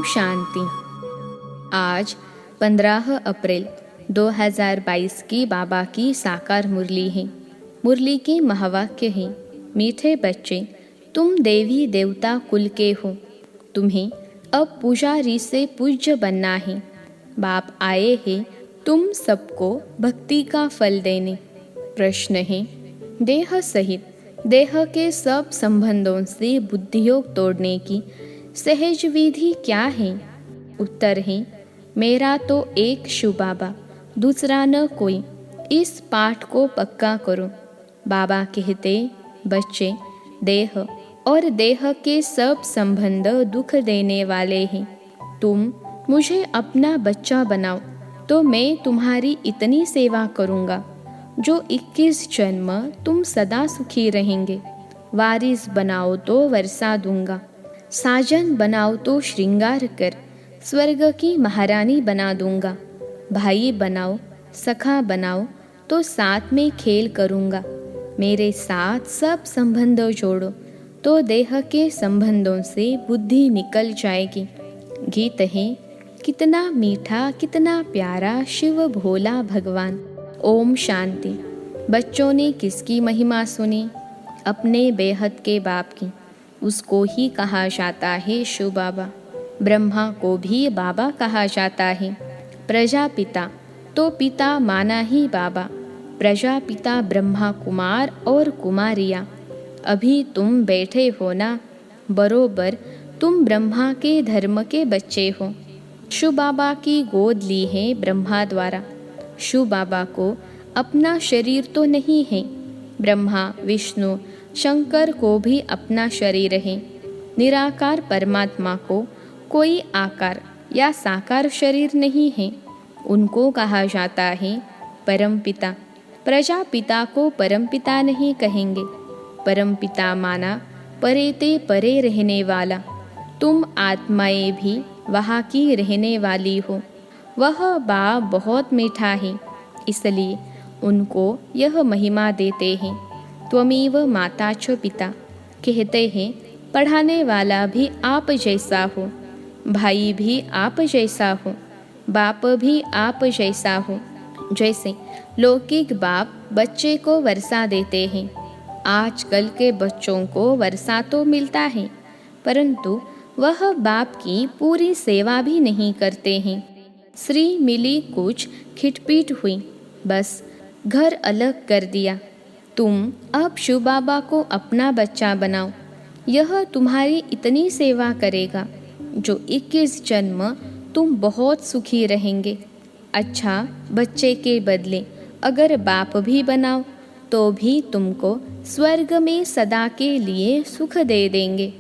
शांति। आज 15 अप्रैल 2022 की बाबा की साकार मुरली है। मुरली के महावाक्य है, मीठे बच्चे, तुम देवी देवता कुल के हो, तुम्हें अब पुजारी से पूज्य बनना है। बाप आए हैं तुम सबको भक्ति का फल देने। प्रश्न है, देह सहित देह के सब संबंधों से बुद्धियोग तोड़ने की सहज विधि क्या है? उत्तर है, मेरा तो एक शिव बाबा, दूसरा न कोई। इस पाठ को पक्का करो। बाबा कहते, बच्चे, देह और देह के सब संबंध दुख देने वाले हैं। तुम मुझे अपना बच्चा बनाओ तो मैं तुम्हारी इतनी सेवा करूँगा जो 21 जन्म तुम सदा सुखी रहेंगे। वारिस बनाओ तो वर्षा दूंगा, साजन बनाओ तो श्रृंगार कर स्वर्ग की महारानी बना दूंगा। भाई बनाओ, सखा बनाओ तो साथ में खेल करूंगा। मेरे साथ सब संबंध जोड़ो तो देह के संबंधों से बुद्धि निकल जाएगी। गीत है, कितना मीठा कितना प्यारा शिव भोला भगवान। ओम शांति। बच्चों ने किसकी महिमा सुनी? अपने बेहद के बाप की। उसको ही कहा जाता है शिव बाबा। ब्रह्मा को भी बाबा कहा जाता है। प्रजापिता तो पिता माना ही बाबा। प्रजापिता ब्रह्मा कुमार और कुमारियाँ। अभी तुम बैठे हो ना, बरोबर तुम ब्रह्मा के धर्म के बच्चे हो। शिव बाबा की गोद ली है ब्रह्मा द्वारा। शिव बाबा को अपना शरीर तो नहीं है। ब्रह्मा, विष्णु, शंकर को भी अपना शरीर है। निराकार परमात्मा को कोई आकार या साकार शरीर नहीं है। उनको कहा जाता है परमपिता। प्रजापिता को परमपिता नहीं कहेंगे। परमपिता माना परेते परे रहने वाला। तुम आत्माएं भी वहाँ की रहने वाली हो। वह बाप बहुत मीठा है, इसलिए उनको यह महिमा देते हैं। त्वमेव माता च पिता। कहते हैं, पढ़ाने वाला भी आप जैसा हो, भाई भी आप जैसा हो, बाप भी आप जैसा हो। जैसे लौकिक बाप बच्चे को वर्षा देते हैं। आजकल के बच्चों को वर्षा तो मिलता है, परंतु वह बाप की पूरी सेवा भी नहीं करते हैं। श्री मिली, कुछ खिटपीट हुई, बस घर अलग कर दिया। तुम अब शिव बाबा को अपना बच्चा बनाओ। यह तुम्हारी इतनी सेवा करेगा जो 21 जन्म तुम बहुत सुखी रहेंगे। अच्छा, बच्चे के बदले अगर बाप भी बनाओ तो भी तुमको स्वर्ग में सदा के लिए सुख दे देंगे।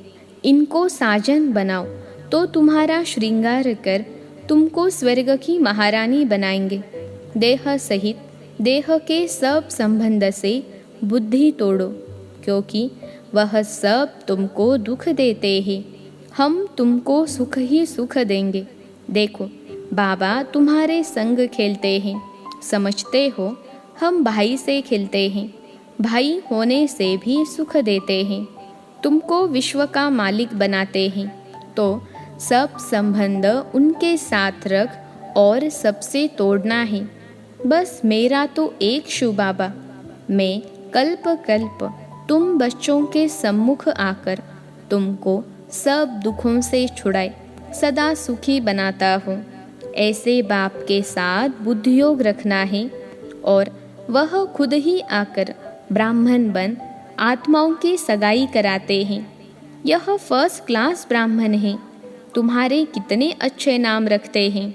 इनको साजन बनाओ तो तुम्हारा श्रृंगार कर तुमको स्वर्ग की महारानी बनाएंगे। देह सहित देह के सब संबंध से बुद्धि तोड़ो, क्योंकि वह सब तुमको दुख देते हैं। हम तुमको सुख ही सुख देंगे। देखो, बाबा तुम्हारे संग खेलते हैं। समझते हो हम भाई से खेलते हैं। भाई होने से भी सुख देते हैं। तुमको विश्व का मालिक बनाते हैं, तो सब संबंध उनके साथ रख और सबसे तोड़ना है। बस मेरा तो एक शिव बाबा। मैं कल्प कल्प तुम बच्चों के सम्मुख आकर तुमको सब दुखों से छुड़ाए सदा सुखी बनाता हूँ। ऐसे बाप के साथ बुद्धियोग रखना है और वह खुद ही आकर ब्राह्मण बन आत्माओं की सगाई कराते हैं। यह फर्स्ट क्लास ब्राह्मण है। तुम्हारे कितने अच्छे नाम रखते हैं।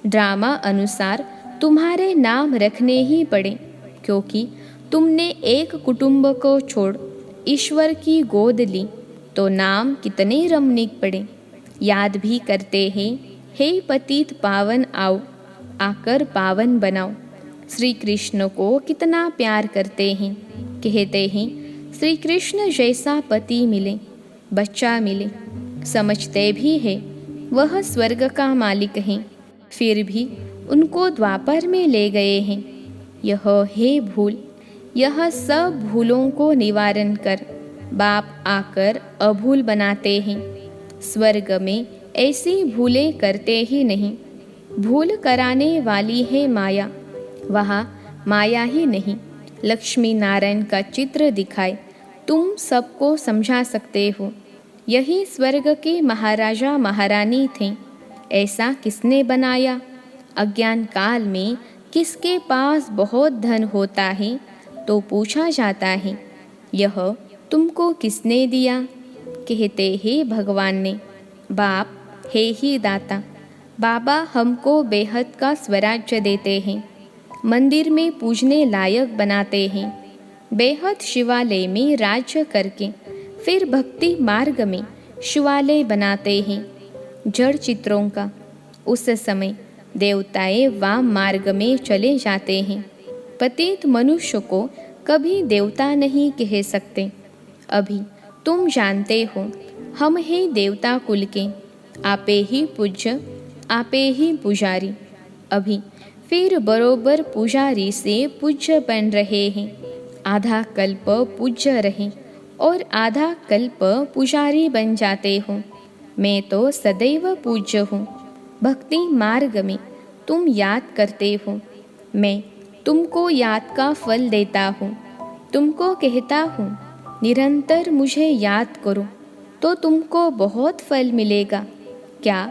ड्रामा अनुसार तुम्हारे नाम रखने ही पड़े, क्योंकि तुमने एक कुटुंब को छोड़ ईश्वर की गोद ली, तो नाम कितने रमणीक पड़े। याद भी करते हैं, हे पतित पावन आओ, आकर पावन बनाओ। श्री कृष्ण को कितना प्यार करते हैं। कहते हैं, श्री कृष्ण जैसा पति मिले, बच्चा मिले। समझते भी है वह स्वर्ग का मालिक है, फिर भी उनको द्वापर में ले गए हैं। यह है भूल। यह सब भूलों को निवारण कर बाप आकर अभूल बनाते हैं। स्वर्ग में ऐसी भूलें करते ही नहीं। भूल कराने वाली है माया, वहाँ माया ही नहीं। लक्ष्मी नारायण का चित्र दिखाए तुम सबको समझा सकते हो। यही स्वर्ग के महाराजा महारानी थे। ऐसा किसने बनाया? अज्ञान काल में किसके पास बहुत धन होता है तो पूछा जाता है, यह तुमको किसने दिया? कहते हैं भगवान ने। बाप है ही दाता। बाबा हमको बेहद का स्वराज्य देते हैं, मंदिर में पूजने लायक बनाते हैं। बेहद शिवालय में राज्य करके फिर भक्ति मार्ग में शिवालय बनाते हैं जड़ चित्रों का। उस समय देवताएं वाम मार्ग में चले जाते हैं। पतित मनुष्य को कभी देवता नहीं कह सकते। अभी तुम जानते हो हम हैं देवता कुल के, आपे ही पूज्य आपे ही पुजारी। अभी फिर बरोबर पुजारी से पूज्य बन रहे हैं। आधा कल्प पूज्य रहे और आधा कल्प पुजारी बन जाते हो। मैं तो सदैव पूज्य हूँ। भक्ति मार्ग में तुम याद करते हो, मैं तुमको याद का फल देता हूँ। तुमको कहता हूँ निरंतर मुझे याद करो तो तुमको बहुत फल मिलेगा। क्या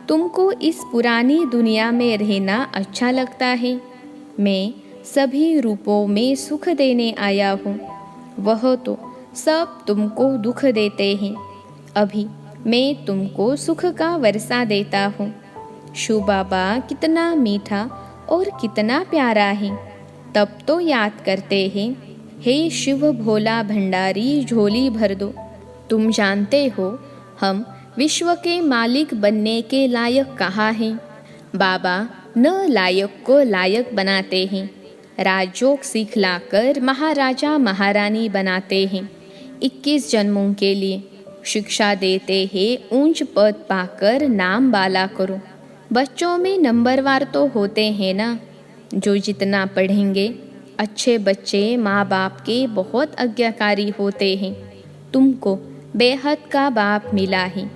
तुमको इस पुरानी दुनिया में रहना अच्छा लगता है? मैं सभी रूपों में सुख देने आया हूँ, वह तो सब तुमको दुख देते हैं। अभी मैं तुमको सुख का वर्षा देता हूँ। शिव बाबा कितना मीठा और कितना प्यारा है। तब तो याद करते हैं, हे शिव भोला भंडारी झोली भर दो। तुम जानते हो हम विश्व के मालिक बनने के लायक कहाँ हैं? बाबा न लायक को लायक बनाते हैं। राजयोग सिखलाकर महाराजा महारानी बनाते हैं। 21 जन्मों के लिए शिक्षा देते हैं। ऊंच पद पाकर नाम बाला करो। बच्चों में नंबरवार तो होते हैं ना, जो जितना पढ़ेंगे। अच्छे बच्चे माँ बाप के बहुत आज्ञाकारी होते हैं। तुमको बेहद का बाप मिला है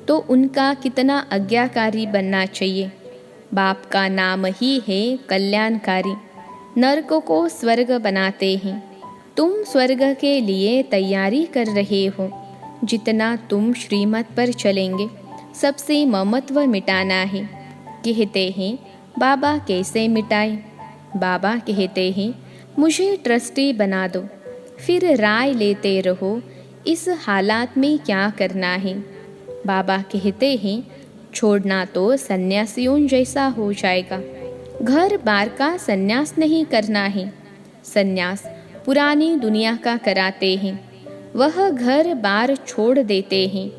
तो उनका कितना आज्ञाकारी बनना चाहिए। बाप का नाम ही है कल्याणकारी। नरक को स्वर्ग बनाते हैं। तुम स्वर्ग के लिए तैयारी कर रहे हो। जितना तुम श्रीमत पर चलेंगे सबसे ममत्व मिटाना है। कहते हैं बाबा कैसे मिटाए? बाबा कहते हैं मुझे ट्रस्टी बना दो, फिर राय लेते रहो इस हालात में क्या करना है। बाबा कहते हैं छोड़ना तो सन्यासियों जैसा हो जाएगा। घर बार का सन्यास नहीं करना है। सन्यास पुरानी दुनिया का कराते हैं, वह घर बार छोड़ देते हैं,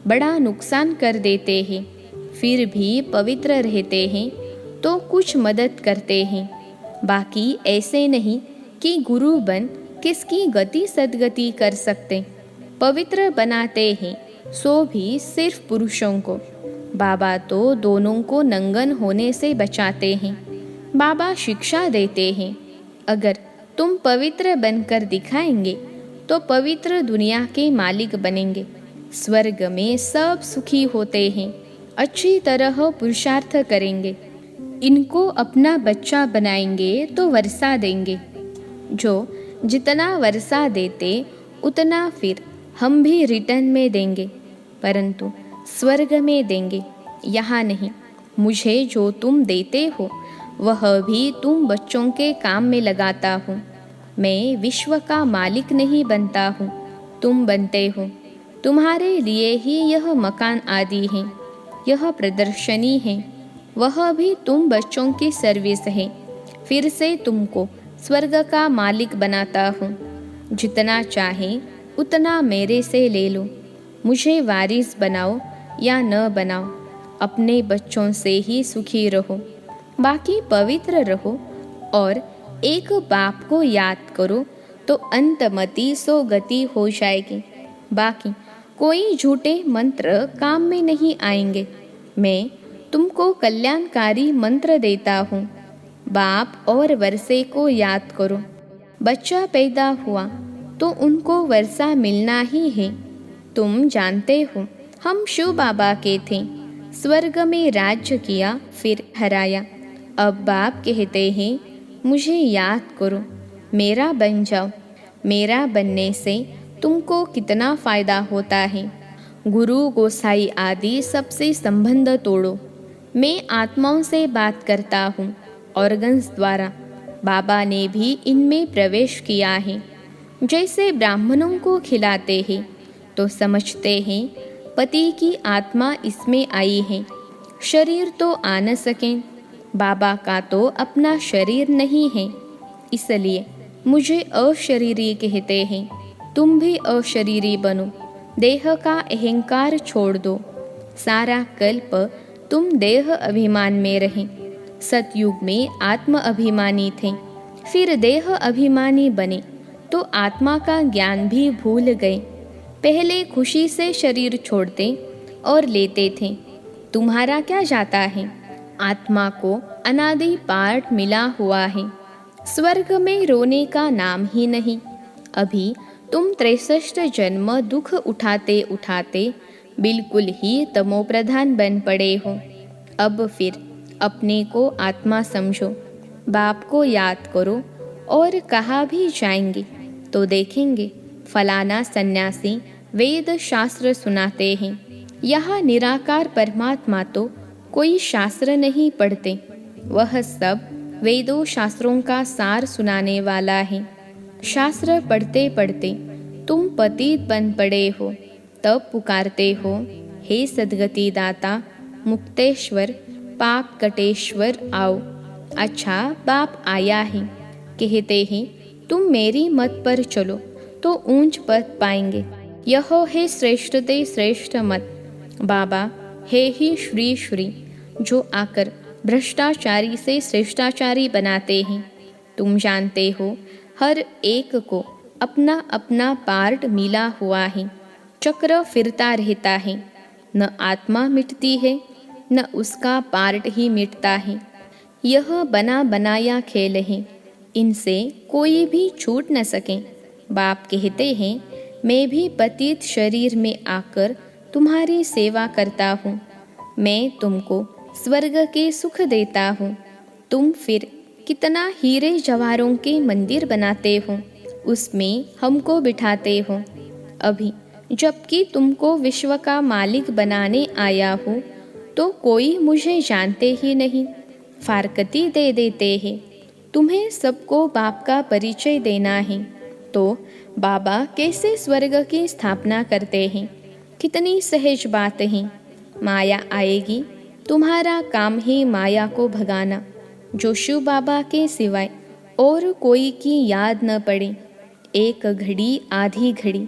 बड़ा नुकसान कर देते हैं। फिर भी पवित्र रहते हैं तो कुछ मदद करते हैं। बाकी ऐसे नहीं कि गुरु बन किसकी गति सदगति कर सकते। पवित्र बनाते हैं सो भी सिर्फ पुरुषों को। बाबा तो दोनों को नंगन होने से बचाते हैं। बाबा शिक्षा देते हैं, अगर तुम पवित्र बनकर दिखाएंगे तो पवित्र दुनिया के मालिक बनेंगे। स्वर्ग में सब सुखी होते हैं, अच्छी तरह पुरुषार्थ करेंगे। इनको अपना बच्चा बनाएंगे तो वर्षा देंगे। जो जितना वर्षा देते उतना फिर हम भी रिटर्न में देंगे, परंतु स्वर्ग में देंगे, यहाँ नहीं। मुझे जो तुम देते हो वह भी तुम बच्चों के काम में लगाता हूँ। मैं विश्व का मालिक नहीं बनता हूँ, तुम बनते हो। तुम्हारे लिए ही यह मकान आदि है, यह प्रदर्शनी है, वह भी तुम बच्चों की सर्विस है। फिर से तुमको स्वर्ग का मालिक बनाता हूँ। जितना चाहे उतना मेरे से ले लो। मुझे वारिस बनाओ या न बनाओ, अपने बच्चों से ही सुखी रहो, बाकी पवित्र रहो और एक बाप को याद करो तो अंतमति सो गति हो जाएगी। बाकी कोई झूठे मंत्र काम में नहीं आएंगे। मैं तुमको कल्याणकारी मंत्र देता हूँ। बाप और वर्षे को याद करो। बच्चा पैदा हुआ तो उनको वर्षा मिलना ही है। तुम जानते हो हम शिव बाबा के थे, स्वर्ग में राज्य किया फिर हराया। अब बाप कहते हैं मुझे याद करो, मेरा बन जाओ। मेरा बनने से तुमको कितना फ़ायदा होता है। गुरु गोसाई आदि सबसे संबंध तोड़ो। मैं आत्माओं से बात करता हूँ, ऑर्गन्स द्वारा। बाबा ने भी इनमें प्रवेश किया है। जैसे ब्राह्मणों को खिलाते हैं तो समझते हैं पति की आत्मा इसमें आई है, शरीर तो आ न सके। बाबा का तो अपना शरीर नहीं है, इसलिए मुझे अशरीरी कहते हैं। तुम भी अशरीरी बनो, देह का अहंकार छोड़ दो। सारा कल्प तुम देह अभिमान में रहे। सतयुग में आत्म अभिमानी थे, फिर देह अभिमानी बने तो आत्मा का ज्ञान भी भूल गए। पहले खुशी से शरीर छोड़ते और लेते थे। तुम्हारा क्या जाता है? आत्मा को अनादि पाठ मिला हुआ है। स्वर्ग में रोने का नाम ही नहीं। अभी तुम 63 जन्म दुख उठाते उठाते बिल्कुल ही तमोप्रधान बन पड़े हो। अब फिर अपने को आत्मा समझो, बाप को याद करो। और कहाँ भी जाएंगे तो देखेंगे फलाना सन्यासी वेद शास्त्र सुनाते हैं। यहाँ निराकार परमात्मा तो कोई शास्त्र नहीं पढ़ते, वह सब वेदों शास्त्रों का सार सुनाने वाला है। शास्त्र पढ़ते पढ़ते तुम पतित बन पड़े हो, तब पुकारते हो हे सद्गति दाता मुक्तेश्वर पाप कटेश्वर आओ। अच्छा बाप आया है, कहते हैं तुम मेरी मत पर चलो तो ऊंच पद पाएंगे। यह है श्रेष्ठ ते श्रेष्ठ मत। बाबा है ही श्री श्री, जो आकर भ्रष्टाचारी से श्रेष्ठाचारी बनाते हैं। तुम जानते हो हर एक को अपना अपना पार्ट मिला हुआ है। चक्र फिरता रहता है, न आत्मा मिटती है न उसका पार्ट ही मिटता है। यह बना बनाया खेल है, इनसे कोई भी छूट न सके। बाप कहते हैं मैं भी पतित शरीर में आकर तुम्हारी सेवा करता हूँ। मैं तुमको स्वर्ग के सुख देता हूँ। तुम फिर कितना हीरे जवाहरों के मंदिर बनाते हो, उसमें हमको बिठाते हो। अभी जबकि तुमको विश्व का मालिक बनाने आया हूँ तो कोई मुझे जानते ही नहीं, फारकती दे देते हैं। तुम्हें सबको बाप का परिचय देना है तो बाबा कैसे स्वर्ग की स्थापना करते हैं। कितनी सहज बात है। माया आएगी, तुम्हारा काम है माया को भगाना। जो शिव बाबा के सिवाय और कोई की याद न पड़े। एक घड़ी आधी घड़ी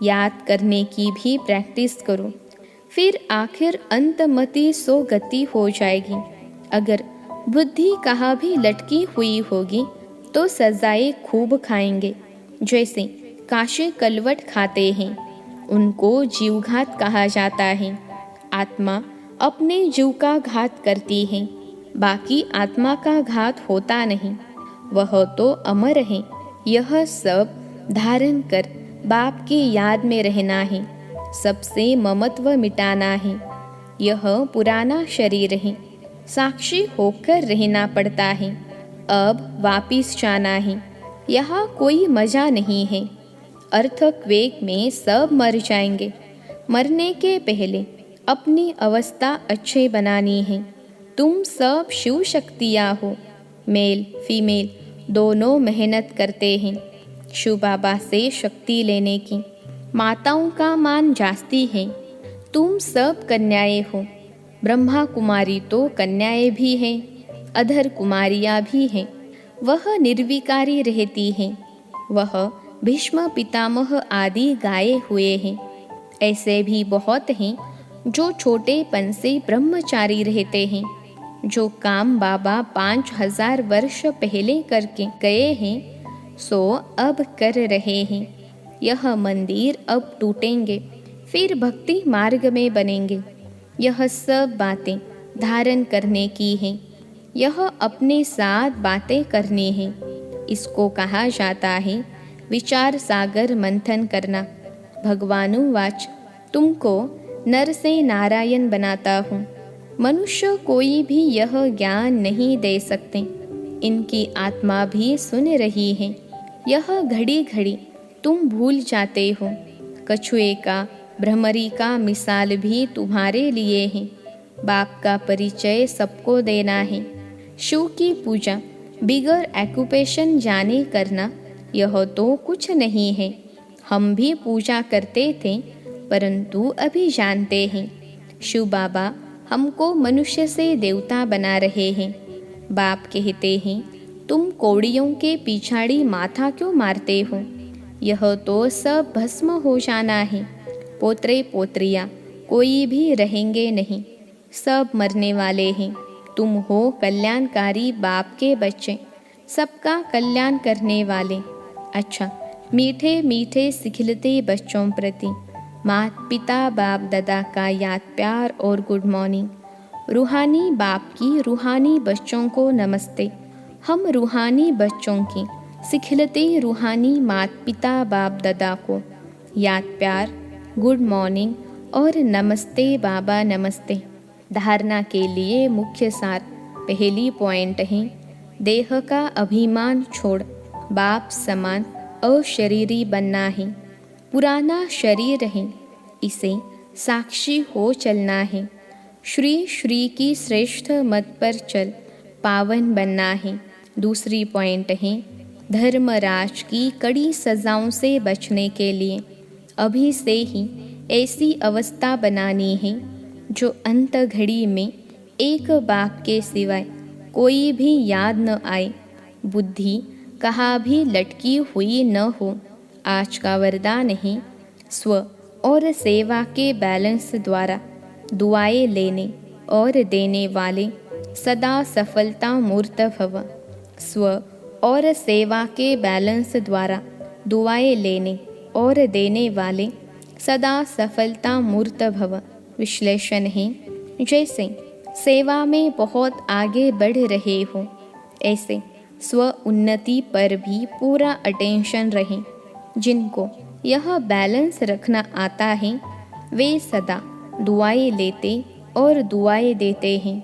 याद करने की भी प्रैक्टिस करो, फिर आखिर अंतमति सो गति हो जाएगी। अगर बुद्धि कहाँ भी लटकी हुई होगी तो सजाएं खूब खाएंगे। जैसे काशे कलवट खाते हैं, उनको जीवघात कहा जाता है। आत्मा अपने जीव का घात करती है, बाकी आत्मा का घात होता नहीं। वह तो अमर है। यह सब धारण कर बाप की याद में रहना है, सबसे ममत्व मिटाना है। यह पुराना शरीर है, साक्षी होकर रहना पड़ता है। अब वापिस जाना है, यहाँ कोई मजा नहीं है। अर्थक्वेक में सब मर जाएंगे। मरने के पहले अपनी अवस्था अच्छे बनानी है। तुम सब शिव शक्तियाँ हो, मेल फीमेल दोनों मेहनत करते हैं शिव बाबा से शक्ति लेने की। माताओं का मान जास्ती है। तुम सब कन्याएं हो। ब्रह्मा कुमारी तो कन्याएं भी हैं, अधर कुमारियाँ भी हैं। वह निर्विकारी रहती हैं। वह भीष्म पितामह आदि गाए हुए हैं। ऐसे भी बहुत हैं जो छोटेपन से ब्रह्मचारी रहते हैं। जो काम बाबा 5000 वर्ष पहले करके गए हैं सो अब कर रहे हैं। यह मंदिर अब टूटेंगे, फिर भक्ति मार्ग में बनेंगे। यह सब बातें धारण करने की हैं। यह अपने साथ बातें करनी हैं। इसको कहा जाता है विचार सागर मंथन करना। भगवानुवाच तुमको नर से नारायण बनाता हूँ, मनुष्य कोई भी यह ज्ञान नहीं दे सकते। इनकी आत्मा भी सुन रही है। यह घड़ी घड़ी तुम भूल जाते हो। कछुए का, भ्रमरी का मिसाल भी तुम्हारे लिए है। बाप का परिचय सबको देना है। शिव की पूजा बिगर ऑक्यूपेशन जाने करना, यह तो कुछ नहीं है। हम भी पूजा करते थे, परंतु अभी जानते हैं शिव बाबा हमको मनुष्य से देवता बना रहे हैं। बाप कहते हैं, तुम कौड़ियों के पिछाड़ी माथा क्यों मारते हो? यह तो सब भस्म हो जाना है। पोत्रे पोत्रियाँ कोई भी रहेंगे नहीं, सब मरने वाले हैं। तुम हो कल्याणकारी बाप के बच्चे, सबका कल्याण करने वाले। अच्छा, मीठे मीठे सिखलते बच्चों प्रति माता पिता बाप दादा का याद प्यार और गुड मॉर्निंग। रूहानी बाप की रूहानी बच्चों को नमस्ते। हम रूहानी बच्चों की सिखलते रूहानी माता पिता बाप दादा को याद प्यार, गुड मॉर्निंग और नमस्ते बाबा नमस्ते। धारणा के लिए मुख्य सार पहली पॉइंट है, देह का अभिमान छोड़ बाप समान अशरीरी बनना है। पुराना शरीर है, इसे साक्षी हो चलना है। श्री श्री की श्रेष्ठ मत पर चल पावन बनना है। दूसरी पॉइंट है, धर्मराज की कड़ी सजाओं से बचने के लिए अभी से ही ऐसी अवस्था बनानी है जो अंत घड़ी में एक बाप के सिवाय कोई भी याद न आए। बुद्धि कहाँ भी लटकी हुई न हो। आज का वरदान है, स्व और सेवा के बैलेंस द्वारा दुआएं लेने और देने वाले सदा सफलता मूर्त भव। स्व और सेवा के बैलेंस द्वारा दुआएं लेने और देने वाले सदा सफलता मूर्त भव। विश्लेषण है, जैसे सेवा में बहुत आगे बढ़ रहे हो, ऐसे स्व उन्नति पर भी पूरा अटेंशन रहे। जिनको यह बैलेंस रखना आता है, वे सदा दुआएं लेते और दुआएं देते हैं।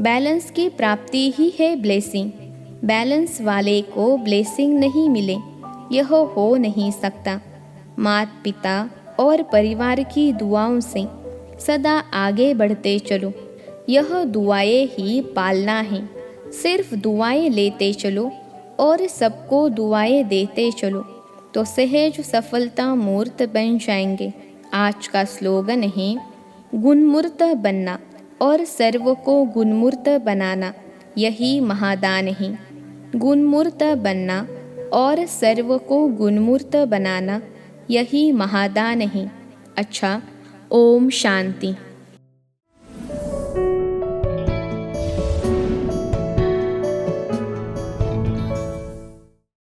बैलेंस की प्राप्ति ही है ब्लेसिंग। बैलेंस वाले को ब्लेसिंग नहीं मिले, यह हो नहीं सकता। माता पिता और परिवार की दुआओं से सदा आगे बढ़ते चलो। यह दुआएं ही पालना है। सिर्फ दुआएं लेते चलो और सबको दुआएं देते चलो तो सहज सफलता मूर्त बन जाएंगे। आज का स्लोगन है, गुणमूर्त बनना और सर्व को गुणमूर्त बनाना, यही महादान है। गुणमूर्त बनना और सर्व को गुणमूर्त बनाना, यही महादान है। अच्छा, ओम शांति।